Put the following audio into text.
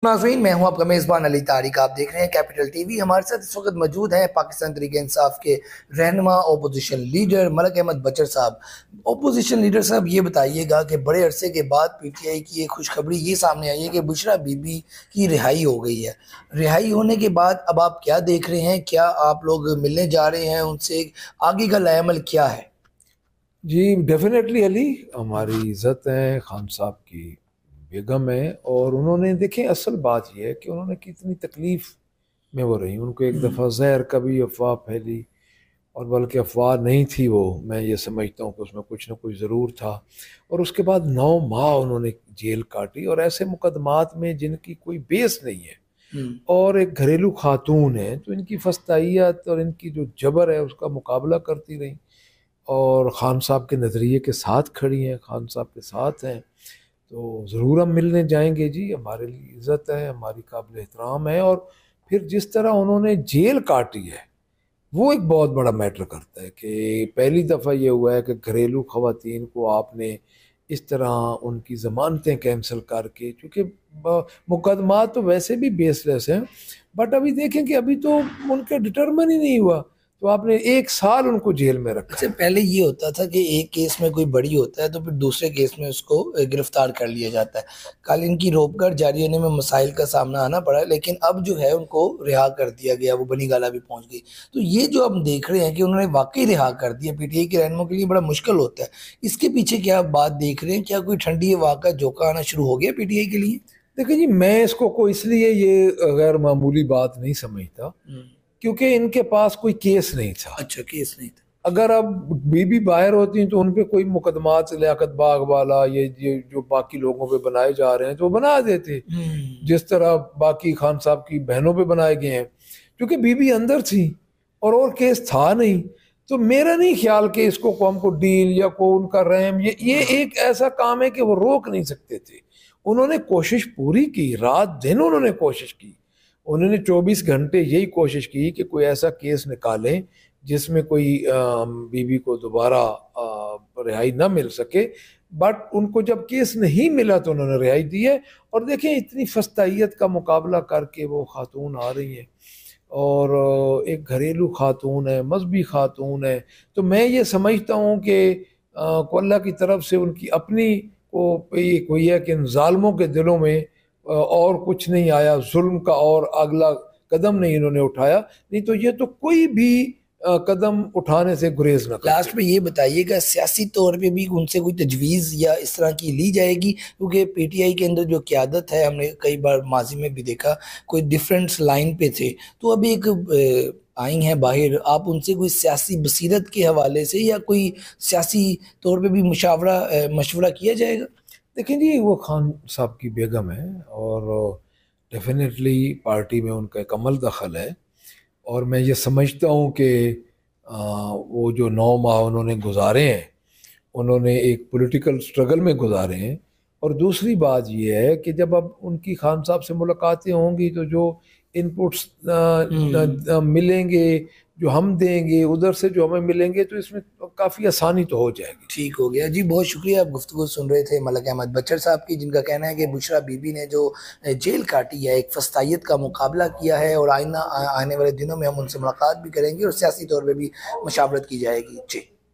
नाज़रीन, मैं हूं आपका मेज़बान अली तारिक। आप देख रहे हैं कैपिटल टीवी। हमारे साथ इस वक्त मौजूद हैं पाकिस्तान तहरीक इंसाफ के रहनुमा ओपोजिशन लीडर मलक अहमद बचर साहब। ओपोजिशन लीडर साहब, ये बताइएगा कि बड़े अरसे के बाद पीटीआई की एक खुशखबरी ये सामने आई है कि बुशरा बीबी की रिहाई हो गई है। रिहाई होने के बाद अब आप क्या देख रहे हैं? क्या आप लोग मिलने जा रहे हैं उनसे? आगे का लाएमल क्या है? जी डेफिनेटली अली, हमारी इज़्ज़त है, खान साहब की बेगम है। और उन्होंने देखें, असल बात यह है कि उन्होंने कितनी तकलीफ़ में वो रही। उनको एक दफ़ा जहर का भी अफवाह फैली, और बल्कि अफवाह नहीं थी वो, मैं ये समझता हूँ कि उसमें कुछ ना कुछ ज़रूर था। और उसके बाद 9 माह उन्होंने जेल काटी, और ऐसे मुकदमात में जिनकी कोई बेस नहीं है, और एक घरेलू खातून है, तो इनकी फस्तायत और इनकी जो जबर है उसका मुकाबला करती रही, और ख़ान साहब के नज़रिए के साथ खड़ी हैं, ख़ान साहब के साथ हैं। तो ज़रूर हम मिलने जाएंगे जी, हमारे लिए इज़्ज़त है, हमारी काबिल एहतराम है। और फिर जिस तरह उन्होंने जेल काटी है, वो एक बहुत बड़ा मैटर करता है कि पहली दफ़ा ये हुआ है कि घरेलू ख़वातीन को आपने इस तरह उनकी ज़मानतें कैंसिल करके, क्योंकि मुकदमा तो वैसे भी बेसलेस हैं, बट अभी देखें कि अभी तो उनका डिटर्मन ही नहीं हुआ, तो आपने 1 साल उनको जेल में रखा अच्छा, है। पहले ये होता था कि एक केस में कोई बड़ी होता है तो फिर दूसरे केस में उसको गिरफ्तार कर लिया जाता है। कल इनकी रोककर जारी होने में मसाइल का सामना आना पड़ा, लेकिन अब जो है उनको रिहा कर दिया गया, वो बनी गाला भी पहुंच गई। तो ये जो हम देख रहे हैं कि उन्होंने वाकई रिहा कर दिया, पीटीआई के रहनुमाओं के लिए बड़ा मुश्किल होता है। इसके पीछे क्या आप बात देख रहे हैं? क्या कोई ठंडी हवा का झोंका आना शुरू हो गया पीटीआई के लिए? देखिए जी, मैं इसको को इसलिए ये गैर मामूली बात नहीं समझता, क्योंकि इनके पास कोई केस नहीं था। अच्छा, केस नहीं था। अगर अब बीबी बाहर होती तो उन पे कोई मुकदमात लियाकत बाग वाला ये जो बाकी लोगों पे बनाए जा रहे हैं तो वो बना देते, जिस तरह बाकी खान साहब की बहनों पे बनाए गए हैं। क्योंकि बीबी अंदर थी और केस था नहीं, तो मेरा नहीं ख्याल कि इसको को हमको डील या को उनका रहम, ये एक ऐसा काम है कि वो रोक नहीं सकते थे। उन्होंने कोशिश पूरी की, रात दिन उन्होंने कोशिश की। उन्होंने 24 घंटे यही कोशिश की कि कोई ऐसा केस निकालें जिसमें कोई बीबी को दोबारा रिहाई ना मिल सके। बट उनको जब केस नहीं मिला तो उन्होंने रिहाई दी है। और देखें, इतनी फस्तायत का मुकाबला करके वो खातून आ रही हैं, और एक घरेलू खातून है, मजहबी खातून है। तो मैं ये समझता हूँ कि को अल्लाह की तरफ से उनकी अपनी को ये कोई है कि इन जालिमों के दिलों में और कुछ नहीं आया, जुल्म का और अगला कदम नहीं इन्होंने उठाया, नहीं तो ये तो कोई भी कदम उठाने से गुरेज न करते। लास्ट में ये बताइएगा, सियासी तौर पे भी उनसे कोई तजवीज़ या इस तरह की ली जाएगी? क्योंकि पीटीआई के अंदर जो क़यादत है, हमने कई बार माजी में भी देखा, कोई डिफरेंट लाइन पे थे, तो अभी एक आई हैं बाहर, आप उनसे कोई सियासी बसीरत के हवाले से या कोई सियासी तौर पे भी मशवरा किया जाएगा? देखिए जी, वो खान साहब की बेगम है, और डेफिनेटली पार्टी में उनका एक अमल दखल है। और मैं ये समझता हूँ कि वो जो 9 माह उन्होंने गुजारे हैं, उन्होंने एक पॉलिटिकल स्ट्रगल में गुजारे हैं। और दूसरी बात ये है कि जब अब उनकी खान साहब से मुलाकातें होंगी तो जो इनपुट्स मिलेंगे, जो हम देंगे, उधर से जो हमें मिलेंगे, तो इसमें काफ़ी आसानी तो हो जाएगी। ठीक हो गया जी, बहुत शुक्रिया। आप गुफ्तगू सुन रहे थे मलक अहमद बचर साहब की, जिनका कहना है कि बुशरा बीबी ने जो जेल काटी है, एक फस्तायत का मुकाबला किया है, और आने वाले दिनों में हम उनसे मुलाकात भी करेंगे और सियासी तौर पे भी मशावरत की जाएगी जी।